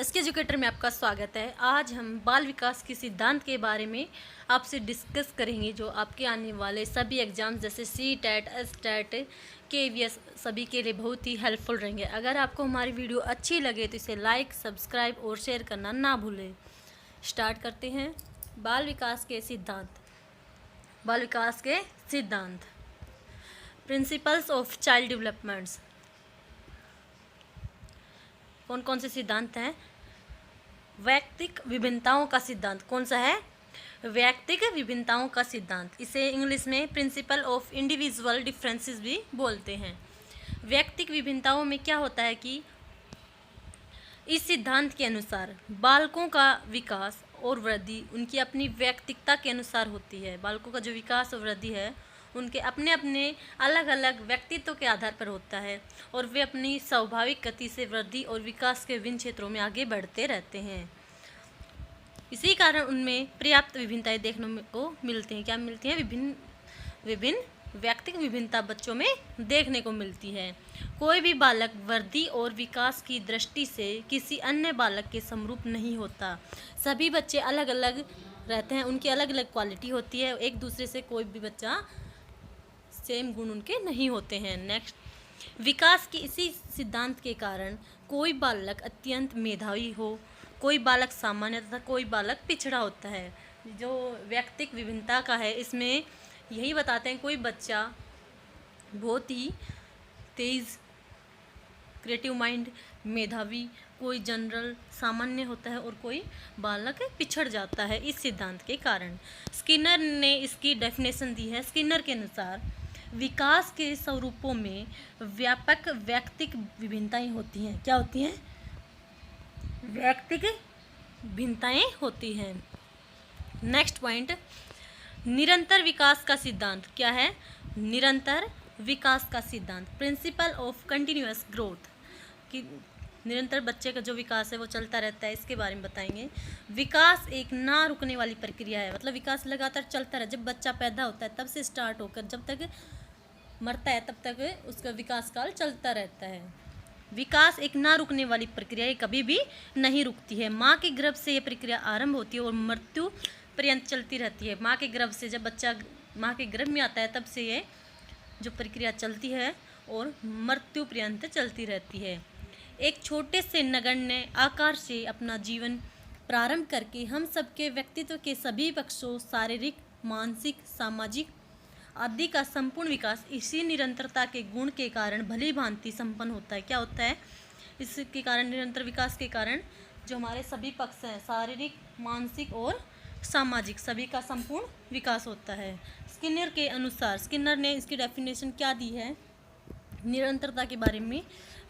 SK educator में आपका स्वागत है। आज हम बाल विकास के सिद्धांत के बारे में आपसे डिस्कस करेंगे, जो आपके आने वाले सभी एग्जाम्स जैसे सी-टेट, एस-टेट, केवीएस सभी के लिए बहुत ही हेल्पफुल रहेंगे। अगर आपको हमारी वीडियो अच्छी लगे तो इसे लाइक, सब्सक्राइब और शेयर करना ना भूलें। स्टार्ट करते हैं। बाल विकास के सिद्धांत। बाल विकास के सिद्धांत, प्रिंसिपल्स ऑफ चाइल्ड डेवलपमेंट्स। कौन कौन से सिद्धांत हैं? वैयक्तिक विभिन्नताओं का सिद्धांत। कौन सा है? वैयक्तिक विभिन्नताओं का सिद्धांत। इसे इंग्लिश में प्रिंसिपल ऑफ इंडिविजुअल डिफरेंसेस भी बोलते हैं। वैयक्तिक विभिन्नताओं में क्या होता है कि इस सिद्धांत के अनुसार बालकों का विकास और वृद्धि उनकी अपनी वैयक्तिकता के अनुसार होती है। बालकों का जो विकास और वृद्धि है उनके अपने अपने अलग अलग व्यक्तित्व के आधार पर होता है और वे अपनी स्वाभाविक गति से वृद्धि और विकास के विभिन्न क्षेत्रों में आगे बढ़ते रहते हैं। इसी कारण उनमें पर्याप्त विभिन्नताएं देखने को मिलती हैं। क्या मिलती हैं? विभिन्न वैयक्तिक विभिन्नता बच्चों में देखने को मिलती है। कोई भी बालक वृद्धि और विकास की दृष्टि से किसी अन्य बालक के समरूप नहीं होता। सभी बच्चे अलग अलग रहते हैं, उनकी अलग अलग क्वालिटी होती है। एक दूसरे से कोई भी बच्चा सेम गुण उनके नहीं होते हैं। नेक्स्ट, विकास की इसी सिद्धांत के कारण कोई बालक अत्यंत मेधावी हो, कोई बालक सामान्य तथा कोई बालक पिछड़ा होता है। जो वैयक्तिक विभिन्नता का है इसमें यही बताते हैं, कोई बच्चा बहुत ही तेज़ क्रिएटिव माइंड मेधावी, कोई जनरल सामान्य होता है और कोई बालक पिछड़ जाता है इस सिद्धांत के कारण। स्किनर ने इसकी डेफिनेशन दी है। स्किनर के अनुसार विकास के स्वरूपों में व्यापक वैयक्तिक विभिन्नताएं होती हैं। क्या होती हैं? वैयक्तिक भिन्नताएं होती हैं। नेक्स्ट पॉइंट, निरंतर विकास का सिद्धांत। क्या है? निरंतर विकास का सिद्धांत, प्रिंसिपल ऑफ कंटिन्यूअस ग्रोथ। कि निरंतर बच्चे का जो विकास है वो चलता रहता है, इसके बारे में बताएंगे। विकास एक ना रुकने वाली प्रक्रिया है, मतलब विकास लगातार चलता रहे। जब बच्चा पैदा होता है तब से स्टार्ट होकर जब तक मरता है तब तक उसका विकास काल चलता रहता है। विकास एक ना रुकने वाली प्रक्रिया, ये कभी भी नहीं रुकती है। माँ के गर्भ से ये प्रक्रिया आरंभ होती है और मृत्यु पर्यंत चलती रहती है। माँ के गर्भ से जब बच्चा माँ के गर्भ में आता है तब से ये जो प्रक्रिया चलती है और मृत्यु पर्यंत चलती रहती है। एक छोटे से नगण्य आकार से अपना जीवन प्रारंभ करके हम सबके व्यक्तित्व के सभी पक्षों, शारीरिक, मानसिक, सामाजिक आदि का संपूर्ण विकास इसी निरंतरता के गुण के कारण भली भांति संपन्न होता है। क्या होता है? इसके कारण, निरंतर विकास के कारण जो हमारे सभी पक्ष हैं, शारीरिक, मानसिक और सामाजिक, सभी का संपूर्ण विकास होता है। स्किनर के अनुसार, स्किनर ने इसकी डेफिनेशन क्या दी है निरंतरता के बारे में?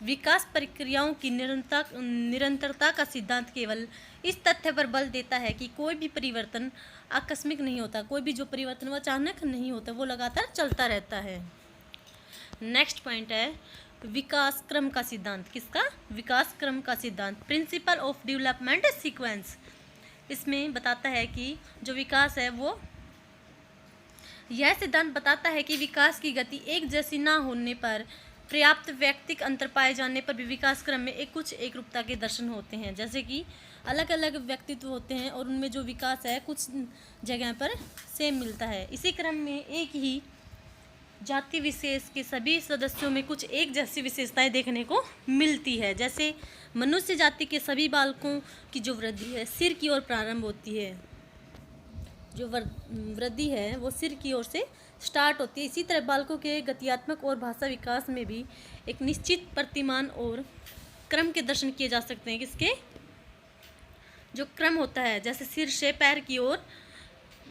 विकास प्रक्रियाओं की निरंतरता का सिद्धांत केवल इस तथ्य पर बल देता है कि कोई भी परिवर्तन आकस्मिक नहीं होता। कोई भी जो परिवर्तन वो अचानक नहीं होता, वो लगातार चलता रहता है। नेक्स्ट पॉइंट है विकास क्रम का सिद्धांत। किसका? विकास क्रम का सिद्धांत, प्रिंसिपल ऑफ डेवलपमेंट सीक्वेंस। इसमें बताता है कि जो विकास है वो, यह सिद्धांत बताता है कि विकास की गति एक जैसी ना होने पर, पर्याप्त वैयक्तिक अंतर पाए जाने पर भी विकास क्रम में कुछ एक रूपता के दर्शन होते हैं। जैसे कि अलग अलग व्यक्तित्व होते हैं और उनमें जो विकास है कुछ जगह पर सेम मिलता है। इसी क्रम में एक ही जाति विशेष के सभी सदस्यों में कुछ एक जैसी विशेषताएं देखने को मिलती है। जैसे मनुष्य जाति के सभी बालकों की जो वृद्धि है सिर की ओर प्रारंभ होती है। जो वृद्धि है वो सिर की ओर से स्टार्ट होती है। इसी तरह बालकों के गत्यात्मक और भाषा विकास में भी एक निश्चित प्रतिमान और क्रम के दर्शन किए जा सकते हैं। किसके? जो क्रम होता है, जैसे सिर से पैर की ओर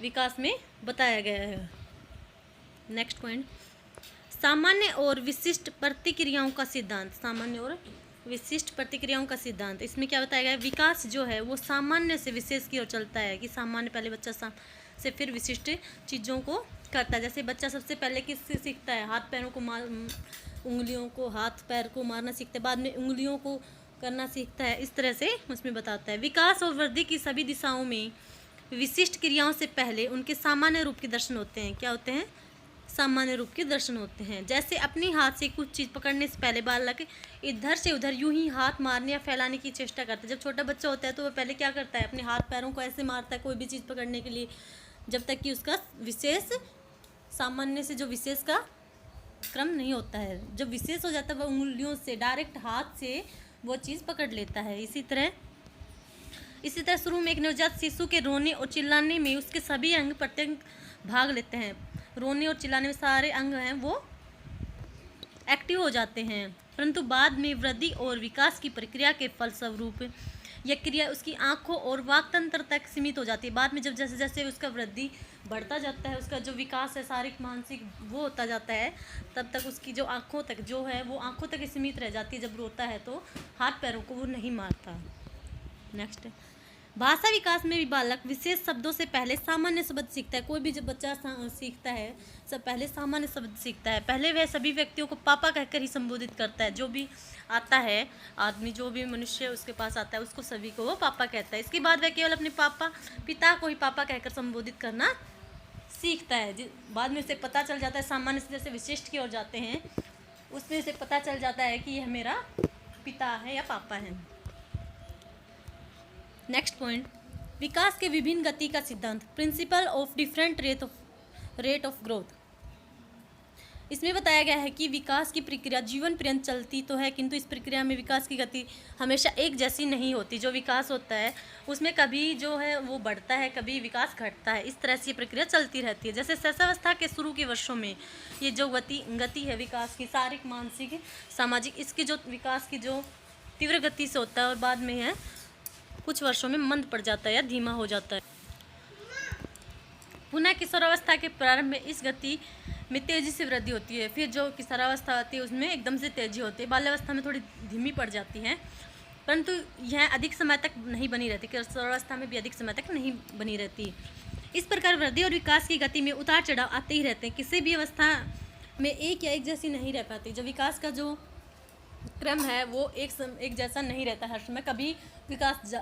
विकास में बताया गया है। नेक्स्ट पॉइंट, सामान्य और विशिष्ट प्रतिक्रियाओं का सिद्धांत। सामान्य और विशिष्ट प्रतिक्रियाओं का सिद्धांत, इसमें क्या बताया गया है? विकास जो है वो सामान्य से विशेष की ओर चलता है। कि सामान्य पहले बच्चा से फिर विशिष्ट चीज़ों को करता है। जैसे बच्चा सबसे पहले किससे सीखता है? हाथ पैरों को उंगलियों को, हाथ पैर को मारना सीखता है, बाद में उंगलियों को करना सीखता है। इस तरह से उसमें बताता है। विकास और वृद्धि की सभी दिशाओं में विशिष्ट क्रियाओं से पहले उनके सामान्य रूप के दर्शन होते हैं। क्या होते हैं? सामान्य रूप के दर्शन होते हैं। जैसे अपने हाथ से कुछ चीज़ पकड़ने से पहले बालक इधर से उधर यूं ही हाथ मारने या फैलाने की चेष्टा करता है। जब छोटा बच्चा होता है तो वह पहले क्या करता है, अपने हाथ पैरों को ऐसे मारता है कोई भी चीज़ पकड़ने के लिए, जब तक कि उसका विशेष सामान्य से जो विशेष का क्रम नहीं होता है। जब विशेष हो जाता है वह उंगलियों से डायरेक्ट हाथ से वो चीज़ पकड़ लेता है। इसी तरह शुरू में एक नवजात शिशु के रोने और चिल्लाने में उसके सभी अंग प्रत्यंग भाग लेते हैं। रोने और चिल्लाने में सारे अंग हैं वो एक्टिव हो जाते हैं, परंतु बाद में वृद्धि और विकास की प्रक्रिया के फलस्वरूप यह क्रिया उसकी आँखों और वाक तंत्र तक सीमित हो जाती है। बाद में जब जैसे जैसे उसका वृद्धि बढ़ता जाता है, उसका जो विकास है शारीरिक मानसिक वो होता जाता है, तब तक उसकी जो आँखों तक जो है वो आँखों तक ही सीमित रह जाती है। जब रोता है तो हाथ पैरों को वो नहीं मारता। नेक्स्ट, भाषा विकास में भी बालक विशेष शब्दों से पहले सामान्य शब्द सीखता है। कोई भी जब बच्चा सीखता है सब पहले सामान्य शब्द सीखता है। पहले वह सभी व्यक्तियों को पापा कहकर ही संबोधित करता है। जो भी आता है आदमी, जो भी मनुष्य उसके पास आता है उसको सभी को वो पापा कहता है। इसके बाद वह केवल अपने पिता को ही पापा कहकर संबोधित करना सीखता है। बाद में उसे पता चल जाता है, सामान्य से जैसे विशिष्ट की ओर जाते हैं उसमें से पता चल जाता है कि यह मेरा पिता है या पापा है। नेक्स्ट पॉइंट, विकास के विभिन्न गति का सिद्धांत, principle of different rate of growth. इसमें बताया गया है कि विकास की प्रक्रिया जीवन पर्यंत चलती तो है, किंतु इस प्रक्रिया में विकास की गति हमेशा एक जैसी नहीं होती। जो विकास होता है उसमें कभी जो है वो बढ़ता है, कभी विकास घटता है। इस तरह से ये प्रक्रिया चलती रहती है। जैसे शैशवावस्था के शुरू के वर्षों में ये जो गति है विकास की, शारीरिक मानसिक सामाजिक, इसकी जो विकास की जो तीव्र गति से होता है और बाद में है कुछ वर्षों में मंद पड़ जाता है या धीमा हो जाता है। पुनः किशोरावस्था के प्रारंभ में इस गति में तेजी से वृद्धि होती है, फिर जो किशोरावस्था आती है उसमें एकदम से तेजी होती है। बाल्यावस्था में थोड़ी धीमी पड़ जाती है, परंतु यह अधिक समय तक नहीं बनी रहती। किशोरावस्था में भी अधिक समय तक नहीं बनी रहती। इस प्रकार वृद्धि और विकास की गति में उतार चढ़ाव आते ही रहते हैं। किसी भी अवस्था में एक जैसी नहीं रह पाती। जो विकास का जो क्रम है वो एक जैसा नहीं रहता हर समय। कभी विकास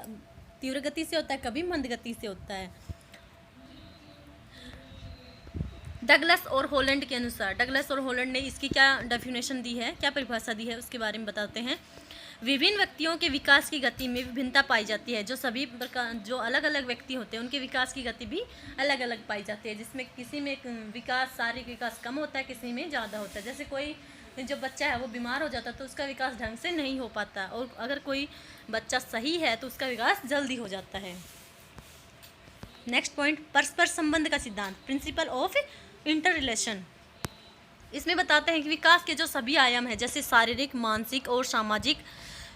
तीव्र गति से होता है, कभी मंद गति से होता है। डगलस और हॉलैंड के अनुसार, डगलस और हॉलैंड ने इसकी क्या डेफिनेशन दी है, क्या परिभाषा दी है, उसके बारे में बताते हैं। विभिन्न व्यक्तियों के विकास की गति में विभिन्नता पाई जाती है। जो सभी प्रकार जो अलग अलग व्यक्ति होते हैं उनके विकास की गति भी अलग अलग पाई जाती है, जिसमें किसी में विकास शारीरिक विकास कम होता है, किसी में ज़्यादा होता है। जैसे कोई जो बच्चा है वो बीमार हो जाता है तो उसका विकास ढंग से नहीं हो पाता, और अगर कोई बच्चा सही है तो उसका विकास जल्दी हो जाता है। नेक्स्ट पॉइंट, परस्पर संबंध का सिद्धांत, प्रिंसिपल ऑफ इंटर रिलेशन। इसमें बताते हैं कि विकास के जो सभी आयाम हैं जैसे शारीरिक मानसिक और सामाजिक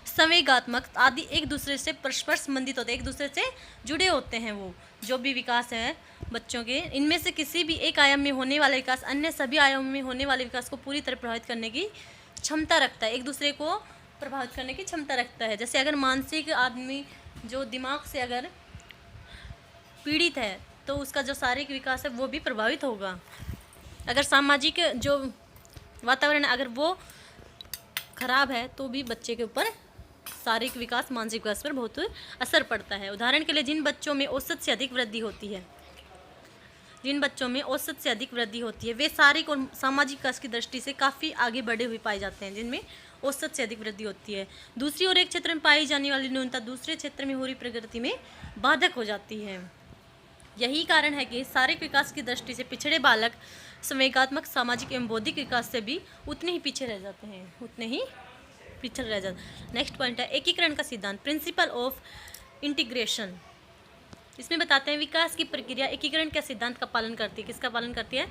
संवेगात्मक आदि एक दूसरे से परस्पर संबंधित होते हैं, एक दूसरे से जुड़े होते हैं। वो जो भी विकास है बच्चों के, इनमें से किसी भी एक आयाम में होने वाला विकास अन्य सभी आयामों में होने वाले विकास को पूरी तरह प्रभावित करने की क्षमता रखता है, एक दूसरे को प्रभावित करने की क्षमता रखता है। जैसे अगर मानसिक आदमी जो दिमाग से अगर पीड़ित है तो उसका जो शारीरिक विकास है वो भी प्रभावित होगा। अगर सामाजिक जो वातावरण अगर वो खराब है तो भी बच्चे के ऊपर शारीरिक विकास मानसिक विकास पर बहुत असर पड़ता है। उदाहरण के लिए जिन बच्चों में औसत से अधिक वृद्धि होती है, वे शारीरिक और सामाजिक विकास की दृष्टि से काफ़ी आगे बढ़े हुए पाए जाते हैं, जिनमें औसत से अधिक वृद्धि होती है। दूसरी ओर एक क्षेत्र में पाई जाने वाली न्यूनता दूसरे क्षेत्र में हो रही प्रगति में बाधक हो जाती है। यही कारण है कि शारीरिक विकास की दृष्टि से पिछड़े बालक संवेगात्मक सामाजिक एवं बौद्धिक विकास से भी उतने ही पीछे रह जाते हैं, नेक्स्ट पॉइंट है एकीकरण का सिद्धांत, प्रिंसिपल ऑफ इंटीग्रेशन। इसमें बताते हैं विकास की प्रक्रिया एकीकरण के सिद्धांत का पालन करती है। किसका पालन करती है?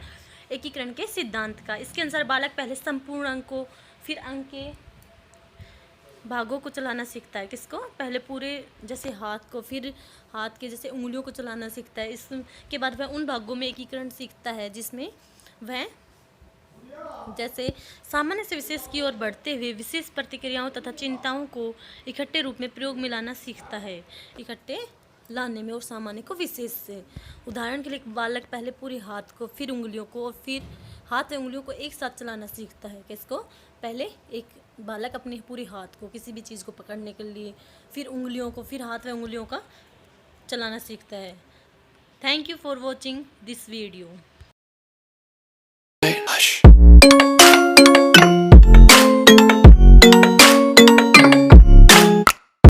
एकीकरण के सिद्धांत का। इसके अनुसार बालक पहले संपूर्ण अंक को, फिर अंक के भागों को चलाना सीखता है। किसको? पहले पूरे जैसे हाथ को, फिर हाथ के जैसे उंगलियों को चलाना सीखता है। इसके बाद वह उन भागों में एकीकरण सीखता है जिसमें वह जैसे सामान्य से विशेष की ओर बढ़ते हुए विशेष प्रतिक्रियाओं तथा चिंताओं को इकट्ठे रूप में प्रयोग में लाना सीखता है, इकट्ठे लाने में और सामान्य को विशेष से। उदाहरण के लिए बालक पहले पूरे हाथ को, फिर उंगलियों को और फिर हाथ व उंगलियों को एक साथ चलाना सीखता है। किसको? पहले एक बालक अपने पूरे हाथ को किसी भी चीज़ को पकड़ने के लिए, फिर उंगलियों को, फिर हाथ व उंगलियों का चलाना सीखता है। Thank you for watching this video.